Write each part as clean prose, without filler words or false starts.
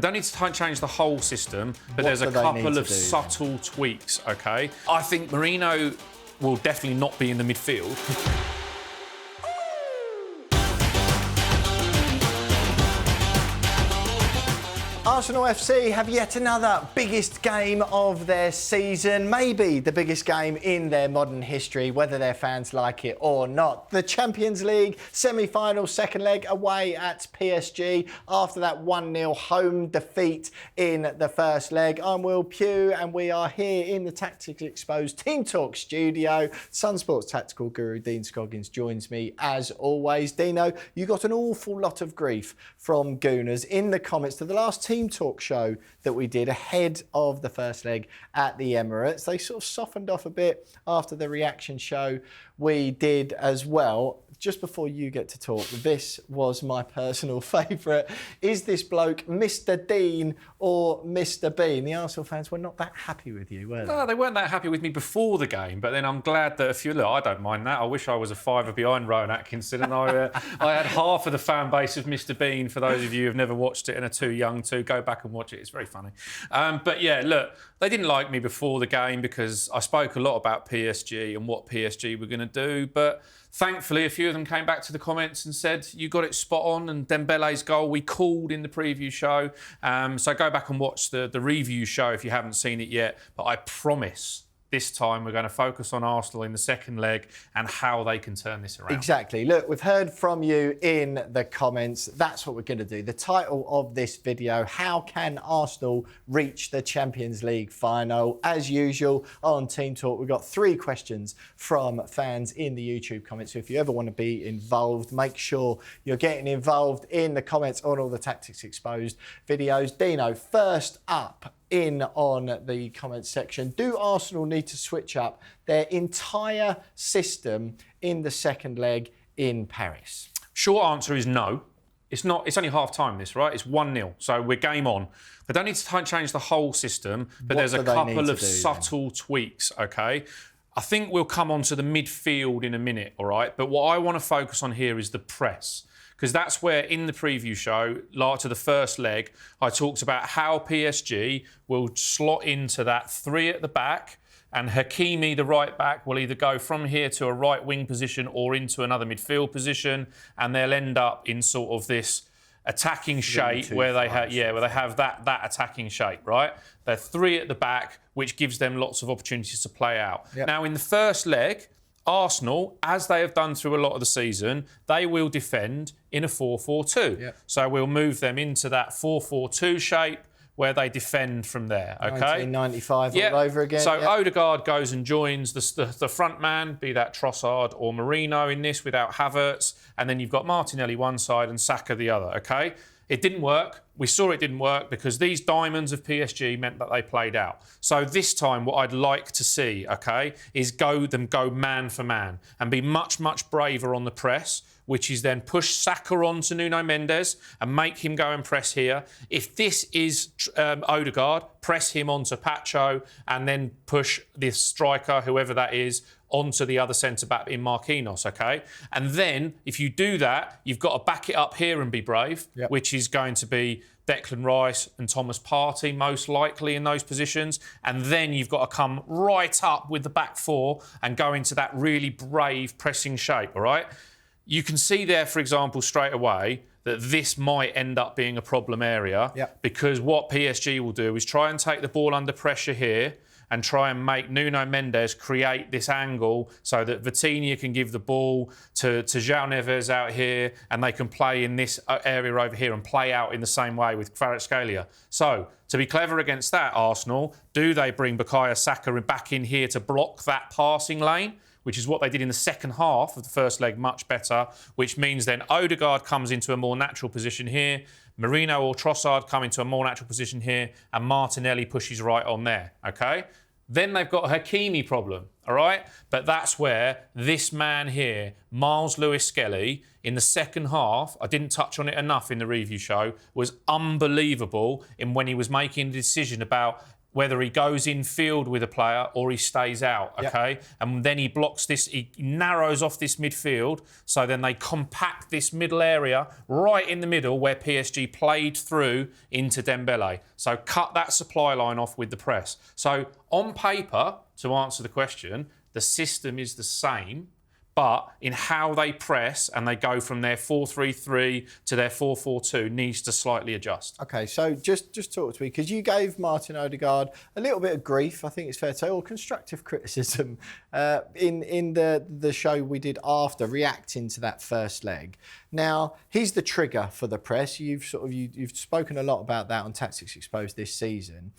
They don't need to change the whole system, but there's a couple of subtle tweaks, OK? I think Marino will definitely not be in the midfield. Arsenal FC have yet another biggest game of their season, maybe the biggest game in their modern history, whether their fans like it or not. The Champions League semi-final second leg away at PSG after that 1-0 home defeat in the first leg. I'm Will Pugh and we are here in the Tactics Exposed Team Talk studio. SunSport's tactical guru Dean Scoggins joins me as always. Dino, you got an awful lot of grief from Gooners in the comments to the last Team Talk show that we did ahead of the first leg at the Emirates. They sort of softened off a bit after the reaction show we did as well. Just before you get to talk, this was my personal favourite. Is this bloke Mr. Dean or Mr. Bean? The Arsenal fans were not that happy with you, were they? No, they weren't that happy with me before the game, but then I'm glad that if you look, I don't mind that. I wish I was a fiver behind Rowan Atkinson and I had half of the fan base of Mr. Bean. For those of you who've never watched it and are too young to, go back and watch it. It's very funny. But yeah, look, they didn't like me before the game because I spoke a lot about PSG and what PSG were going to do, but thankfully, a few of them came back to the comments and said, you got it spot on, and Dembele's goal we called in the preview show. So go back and watch the review show if you haven't seen it yet. But I promise this time we're going to focus on Arsenal in the second leg and how they can turn this around. Exactly. Look, we've heard from you in the comments. That's what we're going to do. The title of this video, how can Arsenal reach the Champions League final? As usual, on Team Talk, we've got 3 questions from fans in the YouTube comments. So if you ever want to be involved, make sure you're getting involved in the comments on all the Tactics Exposed videos. Dino, first up, in on the comments section. Do Arsenal need to switch up their entire system in the second leg in Paris? Short answer is no. It's not. It's only half time, this, right? It's 1-0, so we're game on. They don't need to change the whole system, but there's a couple of subtle tweaks, OK? I think we'll come on to the midfield in a minute, all right? But what I want to focus on here is the press, because that's where, in the preview show, to the first leg, I talked about how PSG will slot into that 3 at the back, and Hakimi, the right back, will either go from here to a right wing position or into another midfield position, and they'll end up in sort of this attacking shape where they have that attacking shape, right? They're 3 at the back, which gives them lots of opportunities to play out. Yep. Now, in the first leg, Arsenal, as they have done through a lot of the season, they will defend in a 4-4-2. Yep. So we'll move them into that 4-4-2 shape where they defend from there, OK? 1995 all over again. So Odegaard goes and joins the front man, be that Trossard or Marino in this without Havertz, and then you've got Martinelli one side and Saka the other, OK? It didn't work. We saw it didn't work because these diamonds of PSG meant that they played out. So this time, what I'd like to see, OK, is go man for man and be much, much braver on the press, which is then push Saka on to Nuno Mendes and make him go and press here. If this is Odegaard, press him onto Pacho and then push this striker, whoever that is, onto the other centre-back in Marquinhos, OK? And then, if you do that, you've got to back it up here and be brave, which is going to be Declan Rice and Thomas Partey, most likely in those positions. And then you've got to come right up with the back 4 and go into that really brave pressing shape, all right? You can see there, for example, straight away, that this might end up being a problem area because what PSG will do is try and take the ball under pressure here and try and make Nuno Mendes create this angle so that Vitinha can give the ball to João Neves out here and they can play in this area over here and play out in the same way with Kvaratskhelia. So, to be clever against that, Arsenal, do they bring Bukayo Saka back in here to block that passing lane? Which is what they did in the second half of the first leg, much better, which means then Odegaard comes into a more natural position here, Marino or Trossard come into a more natural position here, and Martinelli pushes right on there, OK? Then they've got a Hakimi problem, all right? But that's where this man here, Miles Lewis-Skelly, in the second half, I didn't touch on it enough in the review show, was unbelievable in when he was making a decision about whether he goes in field with a player or he stays out, okay? Yep. And then he blocks this, he narrows off this midfield, so then they compact this middle area right in the middle where PSG played through into Dembele. So cut that supply line off with the press. So on paper, to answer the question, the system is the same, but in how they press and they go from their 4-3-3 to their 4-4-2 needs to slightly adjust. Okay, so just talk to me, because you gave Martin Odegaard a little bit of grief, I think it's fair to say, or constructive criticism in the show we did after, reacting to that first leg. Now, he's the trigger for the press. You've spoken a lot about that on Tactics Exposed this season.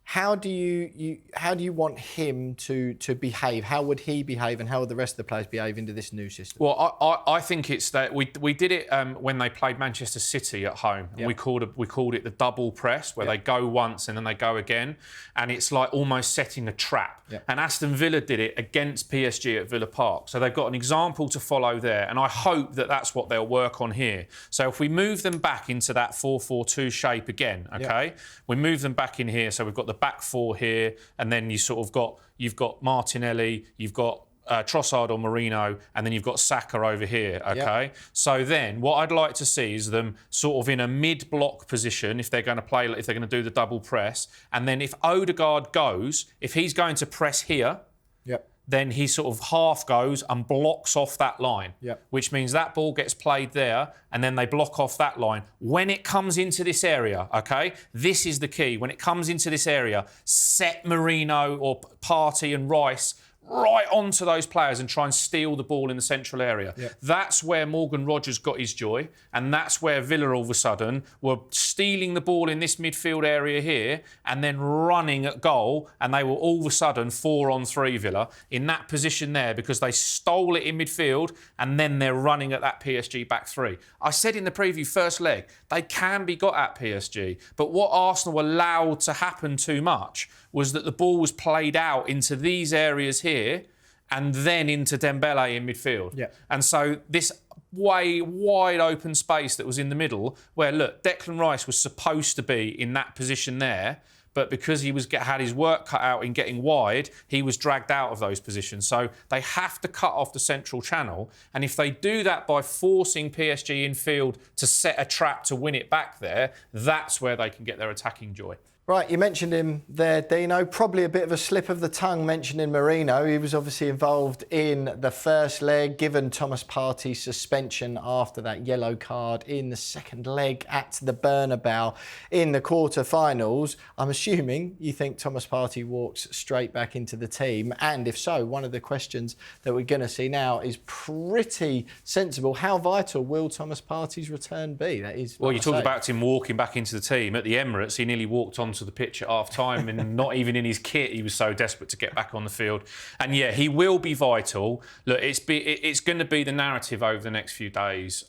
How do you want him to behave? How would he behave, and how would the rest of the players behave into this new system? Well, I think it's that we did it when they played Manchester City at home. And Yep. we called it the double press, where Yep. they go once and then they go again, and it's like almost setting a trap. Yep. And Aston Villa did it against PSG at Villa Park, so they've got an example to follow there. And I hope that that's what they'll work on here. So if we move them back into that 4-4-2 shape again, okay, Yep. we move them back in here. So we've got the back four here, and then you've got Martinelli, you've got Trossard or Merino, and then you've got Saka over here, okay? Yep. So then what I'd like to see is them sort of in a mid-block position if they're going to do the double press. And then if Odegaard goes, if he's going to press here, Yep. then he sort of half goes and blocks off that line, Yep. which means that ball gets played there and then they block off that line. When it comes into this area, okay, this is the key. When it comes into this area, set Merino or Partey and Rice right onto those players and try and steal the ball in the central area. Yep. That's where Morgan Rogers got his joy, and that's where Villa all of a sudden were stealing the ball in this midfield area here and then running at goal, and they were all of a sudden 4-on-3 Villa in that position there because they stole it in midfield and then they're running at that PSG back three. I said in the preview first leg, they can be got at PSG, but what Arsenal allowed to happen too much was that the ball was played out into these areas here and then into Dembele in midfield. Yeah. And so this wide open space that was in the middle, where, look, Declan Rice was supposed to be in that position there, but because he had his work cut out in getting wide, he was dragged out of those positions. So they have to cut off the central channel. And if they do that by forcing PSG in field to set a trap to win it back there, that's where they can get their attacking joy. Right, you mentioned him there, Dino. Probably a bit of a slip of the tongue mentioning Merino. He was obviously involved in the first leg, given Thomas Partey's suspension after that yellow card in the second leg at the Bernabeu in the quarter-finals. I'm assuming you think Thomas Partey walks straight back into the team. And if so, one of the questions that we're going to see now is pretty sensible. How vital will Thomas Partey's return be? That is. Well, you talked about him walking back into the team. At the Emirates, he nearly walked onto the pitch at half-time and not even in his kit. He was so desperate to get back on the field. And yeah, he will be vital. Look, it's going to be the narrative over the next few days,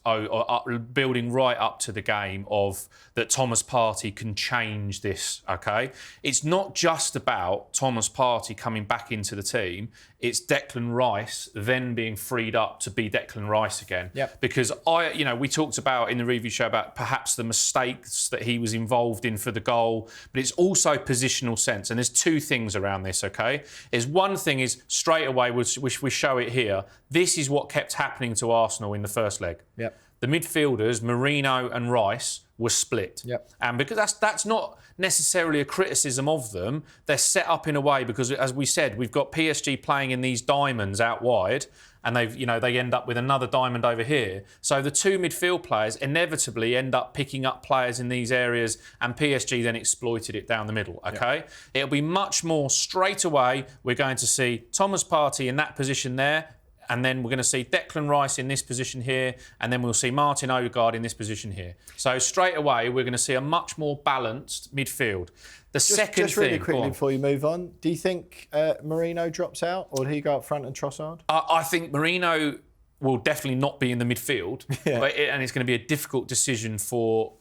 building right up to the game of that Thomas Partey can change this, okay? It's not just about Thomas Partey coming back into the team. It's Declan Rice then being freed up to be Declan Rice again. Yep. Because we talked about in the review show about perhaps the mistakes that he was involved in for the goal, but it's also positional sense. And there's two things around this, okay? One thing is straight away, which we show it here, this is what kept happening to Arsenal in the first leg. Yep. The midfielders, Merino and Rice, were split. Yep. And because that's not necessarily a criticism of them, they're set up in a way because, as we said, we've got PSG playing in these diamonds out wide, and they end up with another diamond over here. So the two midfield players inevitably end up picking up players in these areas, and PSG then exploited it down the middle, okay? Yep. It'll be much more straight away. We're going to see Thomas Partey in that position there, and then we're going to see Declan Rice in this position here, and then we'll see Martin Odegaard in this position here. So straight away, we're going to see a much more balanced midfield. Just really quickly before you move on, do you think Merino drops out, or do he go up front and Trossard? I think Merino will definitely not be in the midfield, yeah. And it's going to be a difficult decision for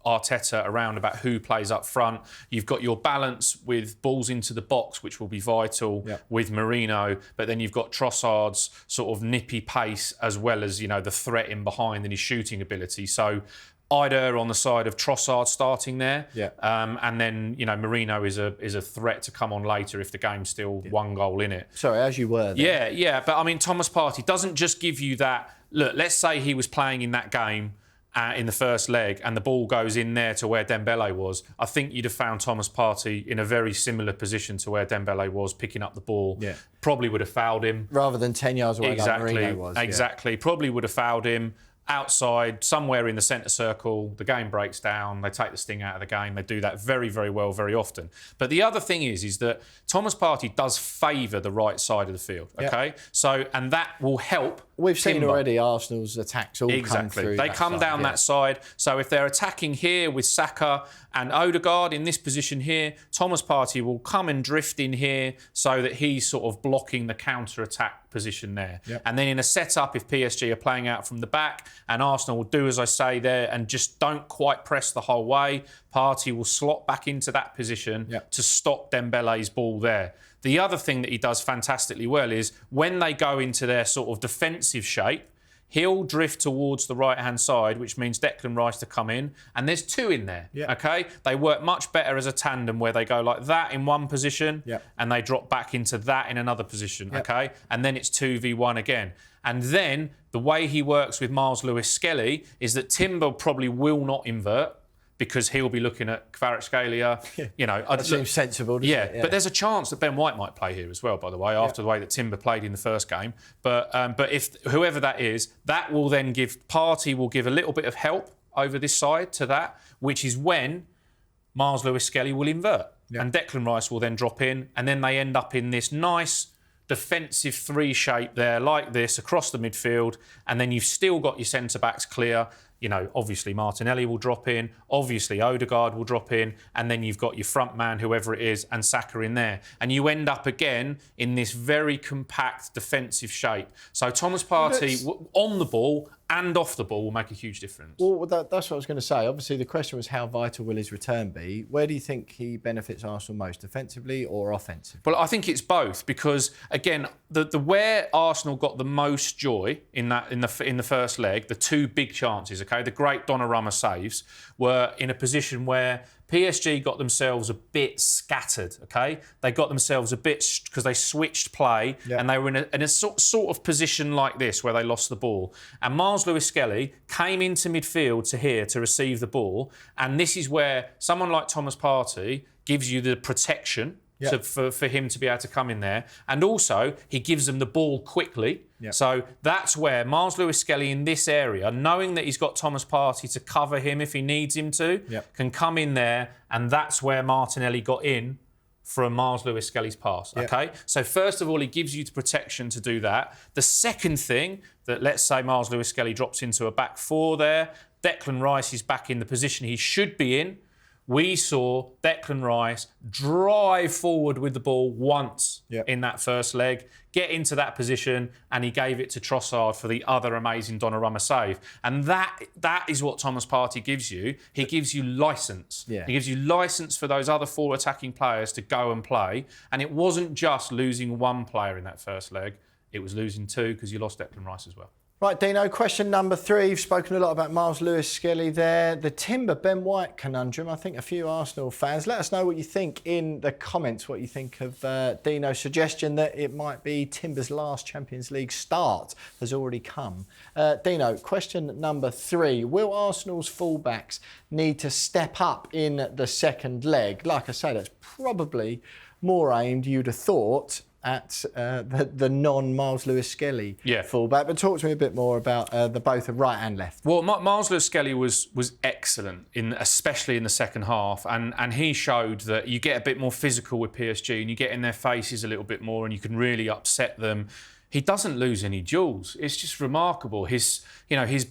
Arteta around about who plays up front. You've got your balance with balls into the box, which will be vital with Merino, but then you've got Trossard's sort of nippy pace as well as the threat in behind and his shooting ability. So I'd err on the side of Trossard starting there. Yeah. And then, Merino is a threat to come on later if the game's still 1 goal in it. Sorry, as you were there. Yeah. But, I mean, Thomas Partey doesn't just give you that... Look, let's say he was playing in that game in the first leg and the ball goes in there to where Dembele was. I think you'd have found Thomas Partey in a very similar position to where Dembele was picking up the ball. Yeah. Probably would have fouled him. Rather than 10 yards away like Merino was. Exactly. Probably would have fouled him. Outside, somewhere in the centre circle, the game breaks down, they take the sting out of the game. They do that very, very well, very often. But the other thing is that Thomas Partey does favour the right side of the field, okay? Yep. So, and that will help. We've seen Timber. already Arsenal's attacks all come through. They come down that side. So if they're attacking here with Saka and Odegaard in this position here, Thomas Partey will come and drift in here so that he's sort of blocking the counter-attack position there. Yep. And then in a setup, if PSG are playing out from the back and Arsenal will do as I say there and just don't quite press the whole way, Partey will slot back into that position to stop Dembele's ball there. The other thing that he does fantastically well is when they go into their sort of defensive shape, he'll drift towards the right-hand side, which means Declan Rice to come in. And there's 2 in there, okay? They work much better as a tandem where they go like that in one position and they drop back into that in another position, okay? And then it's 2v1 again. And then the way he works with Miles Lewis-Skelly is that Timber probably will not invert because he'll be looking at Kvaratskhelia. That seems sensible, doesn't it? But there's a chance that Ben White might play here as well, by the way, after the way that Timber played in the first game. But if whoever that is, that will then Partey will give a little bit of help over this side to that, which is when Miles Lewis-Skelly will invert. And Declan Rice will then drop in, and then they end up in this nice defensive 3 shape there, like this, across the midfield, and then you've still got your centre-backs clear. Obviously Martinelli will drop in, obviously Odegaard will drop in, and then you've got your front man, whoever it is, and Saka in there. And you end up again in this very compact defensive shape. So Thomas Partey, on the ball and off the ball, will make a huge difference. Well, that's what I was going to say. Obviously, the question was how vital will his return be? Where do you think he benefits Arsenal most, defensively or offensively? Well, I think it's both because, again, the where Arsenal got the most joy in the first leg, the 2 big chances, okay, the great Donnarumma saves, were in a position where PSG got themselves a bit scattered, okay? They got themselves a bit because they switched play and they were in a sort of position like this where they lost the ball. And Miles Lewis-Skelly came into midfield to here to receive the ball. And this is where someone like Thomas Partey gives you the protection for him to be able to come in there. And also, he gives them the ball quickly. So that's where Miles Lewis-Skelly in this area, knowing that he's got Thomas Partey to cover him if he needs him to, can come in there. And that's where Martinelli got in from Miles Lewis-Skelly's pass, okay? So first of all, he gives you the protection to do that. The second thing, that let's say Miles Lewis-Skelly drops into a back 4 there, Declan Rice is back in the position he should be in. We saw Declan Rice drive forward with the ball once in that first leg, get into that position, and he gave it to Trossard for the other amazing Donnarumma save. And that is what Thomas Partey gives you. He gives you licence. He gives you licence for those other 4 attacking players to go and play. And it wasn't just losing 1 player in that first leg. It was losing 2 because you lost Declan Rice as well. Right, Dino, question number 3. You've spoken a lot about Miles Lewis-Skelly there. The Timber-Ben White conundrum. I think a few Arsenal fans. Let us know what you think in the comments, what you think of Dino's suggestion that it might be Timber's last Champions League start has already come. Dino, question number 3. Will Arsenal's fullbacks need to step up in the second leg? Like I say, that's probably more aimed, you'd have thought, at the non-Miles Lewis-Skelly fullback. But talk to me a bit more about the both of right and left. Well, Miles Lewis-Skelly was excellent, especially in the second half. And he showed that you get a bit more physical with PSG and you get in their faces a little bit more and you can really upset them. He doesn't lose any duels. It's just remarkable. His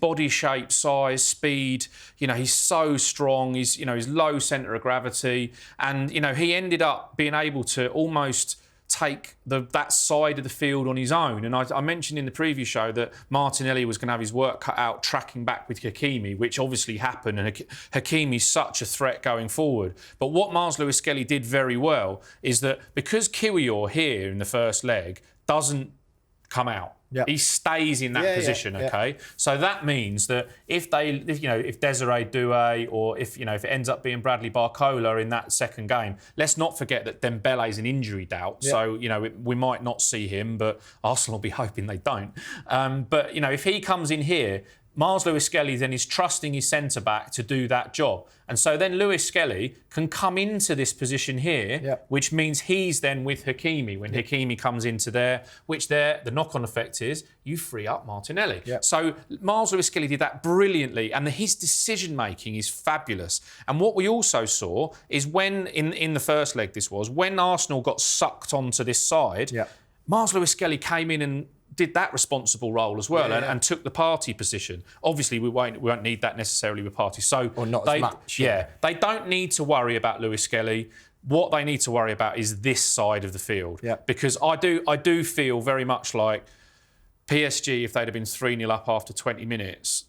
body shape, size, speed, he's so strong. He's low centre of gravity. And, he ended up being able to almost take that side of the field on his own. And I mentioned in the preview show that Martinelli was going to have his work cut out tracking back with Hakimi, which obviously happened, and Hakimi's such a threat going forward. But what Miles Lewis-Skelly did very well is that because Kiwior here in the first leg doesn't come out. Yep. He stays in that position, okay? So that means that if Desiree Doué or if it ends up being Bradley Barcola in that second game, let's not forget that Dembele's an injury doubt. Yep. So, we might not see him, but Arsenal will be hoping they don't. But if he comes in here, Miles Lewis-Skelly then is trusting his centre-back to do that job. And so then Lewis-Skelly can come into this position here, which means he's then with Hakimi when Hakimi comes into there, which the knock-on effect is you free up Martinelli. So Miles Lewis-Skelly did that brilliantly, and his decision-making is fabulous. And what we also saw is when, in the first leg when Arsenal got sucked onto this side, Miles Lewis-Skelly came in and did that responsible role as well and took the Partey position. Obviously, we won't need that necessarily with Partey. So or not as much. They don't need to worry about Lewis-Skelly. What they need to worry about is this side of the field. Because I do feel very much like PSG, if they'd have been 3-0 up after 20 minutes,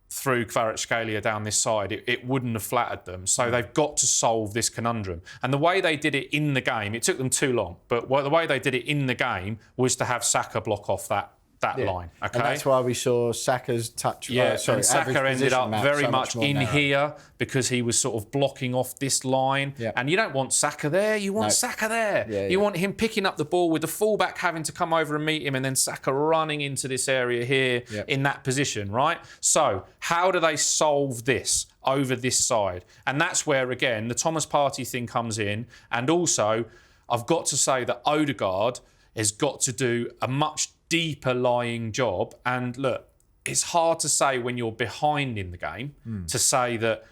through Kvaratskhelia down this side, it wouldn't have flattered them. So they've got to solve this conundrum. And the way they did it in the game, it took them too long, but the way they did it in the game was to have Saka block off that line. Okay, and that's why we saw Saka's touch. And Saka ended up very much in here because he was sort of blocking off this line. And you don't want Saka there. You want Saka there. You want him picking up the ball with the fullback having to come over and meet him, and then Saka running into this area here in that position, right? So how do they solve this over this side? And that's where, again, the Thomas Partey thing comes in. And also, I've got to say that Odegaard has got to do a much deeper lying job. And look, it's hard to say when you're behind in the game to say that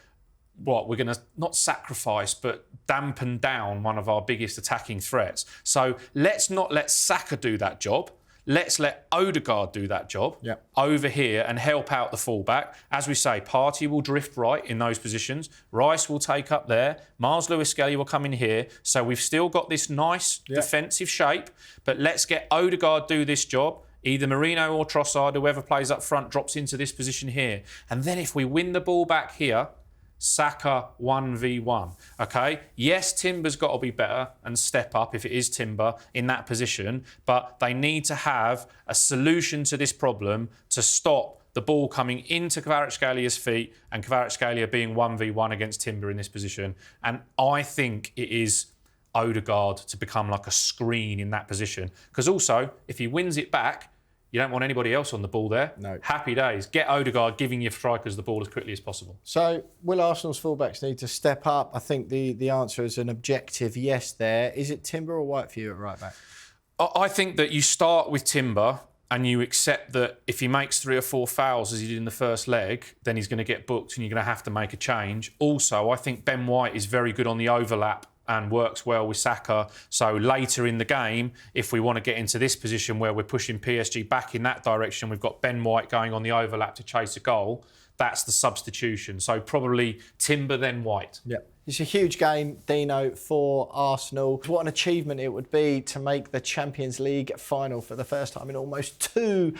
we're going to not sacrifice but dampen down one of our biggest attacking threats. So let's not let Saka do that job. Let's let Odegaard do that job over here and help out the fullback. As we say, Partey will drift right in those positions. Rice will take up there. Miles Lewis-Skelly will come in here. So we've still got this nice defensive shape, but let's get Odegaard do this job. Either Merino or Trossard, whoever plays up front, drops into this position here. And then if we win the ball back here, Saka 1v1, okay? Yes, Timber's got to be better and step up if it is Timber in that position, but they need to have a solution to this problem to stop the ball coming into Kvaratskhelia feet and Kvaratskhelia being 1v1 against Timber in this position. And I think it is Odegaard to become like a screen in that position. Because also, if he wins it back, you don't want anybody else on the ball there. No. Happy days. Get Odegaard giving your strikers the ball as quickly as possible. So, will Arsenal's fullbacks need to step up? I think the answer is an objective yes there. Is it Timber or White for you at right back? I think that you start with Timber and you accept that if he makes 3 or 4 fouls as he did in the first leg, then he's going to get booked and you're going to have to make a change. Also, I think Ben White is very good on the overlap and works well with Saka. So later in the game, if we want to get into this position where we're pushing PSG back in that direction, we've got Ben White going on the overlap to chase a goal. That's the substitution. So probably Timber, then White. It's a huge game, Dino, for Arsenal. What an achievement it would be to make the Champions League final for the first time in almost 2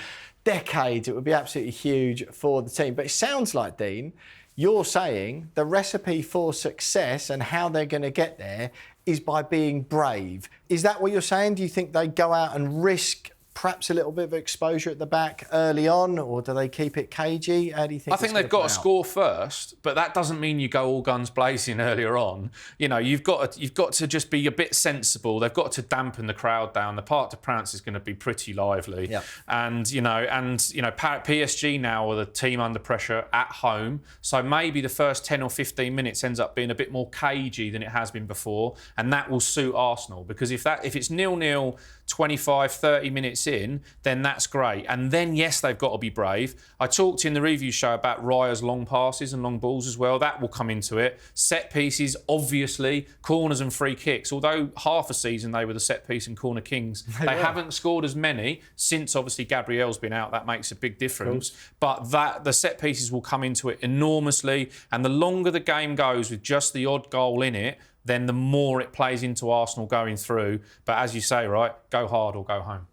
decades. It would be absolutely huge for the team. But it sounds like, Dean, you're saying the recipe for success and how they're going to get there is by being brave. Is that what you're saying? Do you think they go out and risk perhaps a little bit of exposure at the back early on, or do they keep it cagey? How do you think? I think they've got to score first, but that doesn't mean you go all guns blazing earlier on. You've got to just be a bit sensible. They've got to dampen the crowd down. The Parc des Princes is going to be pretty lively, and PSG now are the team under pressure at home. So maybe the first 10 or 15 minutes ends up being a bit more cagey than it has been before, and that will suit Arsenal because if it's 0-0. 25, 30 minutes in, then that's great. And then, yes, they've got to be brave. I talked in the review show about Raya's long passes and long balls as well. That will come into it. Set pieces, obviously. Corners and free kicks. Although half a season they were the set piece and corner kings. They haven't scored as many since, obviously, Gabriel's been out. That makes a big difference. But the set pieces will come into it enormously. And the longer the game goes with just the odd goal in it, then the more it plays into Arsenal going through. But as you say, right, go hard or go home.